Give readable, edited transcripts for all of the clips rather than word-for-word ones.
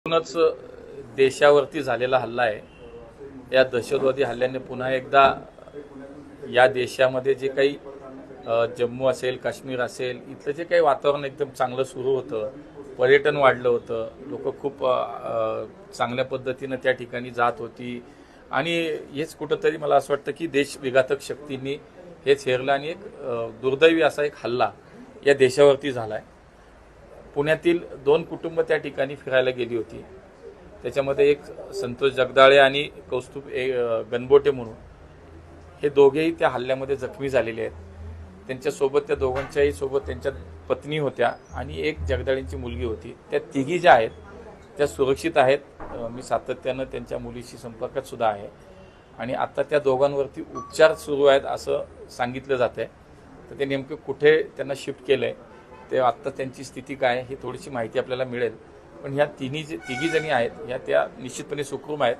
म्हणूनच देशावरती झालेला हल्ला आहे. या दहशतवादी हल्ल्याने पुन्हा एकदा या देशामध्ये जे काही जम्मू असेल, काश्मीर असेल, इथलं जे काही वातावरण एकदम चांगलं सुरू होतं, पर्यटन वाढलं होतं, लोक खूप चांगल्या पद्धतीनं त्या ठिकाणी जात होती आणि हेच कुठंतरी मला असं वाटतं की देश विघातक शक्तींनी हेच हेरलं आणि एक दुर्दैवी असा एक हल्ला या देशावरती झाला आहे. पुण्यातील 2 कुटुंब त्या ठिकाणी फिरायला गेली होती. त्याच्यामध्ये एक संतोष जगदाळे आणि कौस्तुभ गणबोटे म्हणून हे दोघेही त्या हल्ल्यामध्ये जखमी झालेले आहेत. त्यांच्यासोबत त्या दोघांच्याही सोबत त्यांच्या पत्नी होत्या आणि एक जगदाळेंची मुलगी होती. त्या तिघी ज्या आहेत त्या सुरक्षित आहेत. मी सातत्यानं त्यांच्या मुलीशी संपर्कात सुद्धा आहे आणि आता त्या दोघांवरती उपचार सुरू आहेत असं सांगितलं जात आहे. तर ते नेमकं कुठे त्यांना शिफ्ट केलं आहे ते आत्ता त्यांची स्थिती काय आहे ही थोडीशी माहिती आपल्याला मिळेल. पण ह्या तिघी जणी आहेत ह्या त्या निश्चितपणे सुखरूम आहेत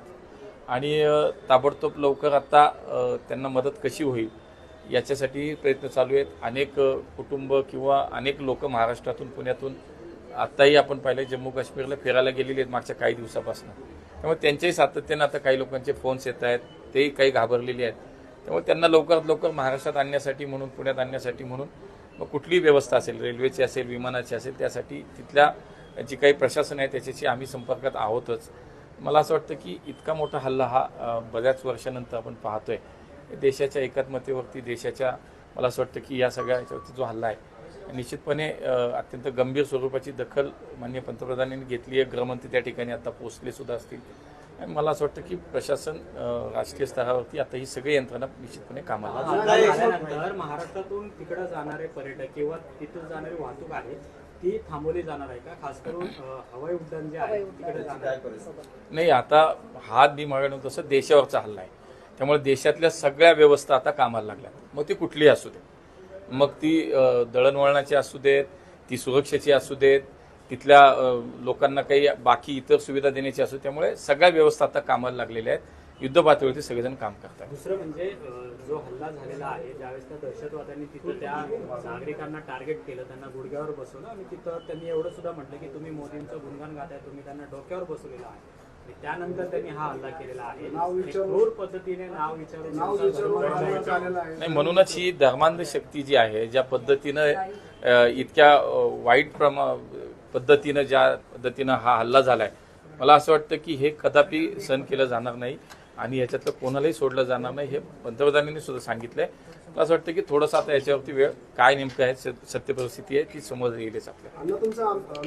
आणि ताबडतोब लवकर आता त्यांना मदत कशी होईल याच्यासाठी प्रयत्न चालू आहेत. अनेक कुटुंब किंवा अनेक लोक महाराष्ट्रातून पुण्यातून आत्ताही आपण पाहिलं जम्मू काश्मीरला फिरायला गेलेले आहेत मागच्या काही दिवसापासून. त्यामुळे त्यांच्याही सातत्यानं आता काही लोकांचे फोन्स येत आहेत, तेही काही घाबरलेले आहेत. त्यामुळे त्यांना लवकरात लवकर महाराष्ट्रात आणण्यासाठी म्हणून पुण्यात आणण्यासाठी म्हणून मग कुठलीही व्यवस्था असेल, रेल्वेची असेल, विमानाची असेल, त्यासाठी तिथल्या जी काही प्रशासन आहे त्याच्याशी आम्ही संपर्कात आहोतच. मला असं वाटतं की इतका मोठा हल्ला हा बऱ्याच वर्षानंतर आपण पाहतोय. देशाच्या एकात्मतेवरती देशाच्या मला असं वाटतं की या सगळ्या याच्यावरती जो हल्ला आहे निश्चितपणे अत्यंत गंभीर स्वरूपाची दखल माननीय पंतप्रधानांनी घेतली आहे. गृहमंत्री त्या ठिकाणी आता पोहोचले सुद्धा असतील आणि मला असं वाटतं की प्रशासन राष्ट्रीय स्तरावरती आता ही सगळी यंत्रणा निश्चितपणे कामाला महाराष्ट्रातून तिकडे जाणारे पर्यटक किंवा तिथून जाणारी वाहतूक आहे ती थांबवली जाणार आहे का? खास करून हवाई उड्डाण जे आहे तिकडे जाणार नाही. आता हा मी म्हणून तसं देशावरचा हल्ला आहे त्यामुळे देशातल्या सगळ्या व्यवस्था आता कामाला लागल्या. मग ती कुठलीही असू दे, मग ती दळणवळणाची असू देत, ती सुरक्षेची असू देत, तिथल्या लोकांना काही बाकी इतर सुविधा देण्याची असू. त्यामुळे सगळ्या व्यवस्था आता कामाला लागलेल्या आहेत. युद्ध पातळीवरती सगळेजण काम करतात. दुसरं म्हणजे जो हल्ला झालेला आहे ज्यावेळेस त्या दहशतवाद्यांनी तिथं त्या नागरिकांना टार्गेट केलं, त्यांना गुडघ्यावर बसवलं आणि तिथं त्यांनी एवढं सुद्धा म्हटलं की तुम्ही मोदींचं गुणगान गाताय, तुम्ही त्यांना डोक्यावर बसवलेलं आहे. त्यानंतर त्यांनी हा हल्ला केलेला आहे. क्रूर पद्धतीने नाव विचारून नाही. म्हणूनच ही धर्मांध शक्ती जी आहे ज्या पद्धतीनं इतक्या वाईट पद्धतीनं ज्या पद्धतीनं हा हल्ला झालाय, मला असं वाटतं की हे कदापि सहन केलं जाणार नाही आणि याच्यातलं कोणालाही सोडलं जाणार नाही हे पंतप्रधानांनी सुद्धा सांगितलंय. मला असं वाटतं की थोडंसं आता याच्यावरती वेळ काय नेमकं आहे सत्य परिस्थिती आहे ती समोर येईलच आपल्याला.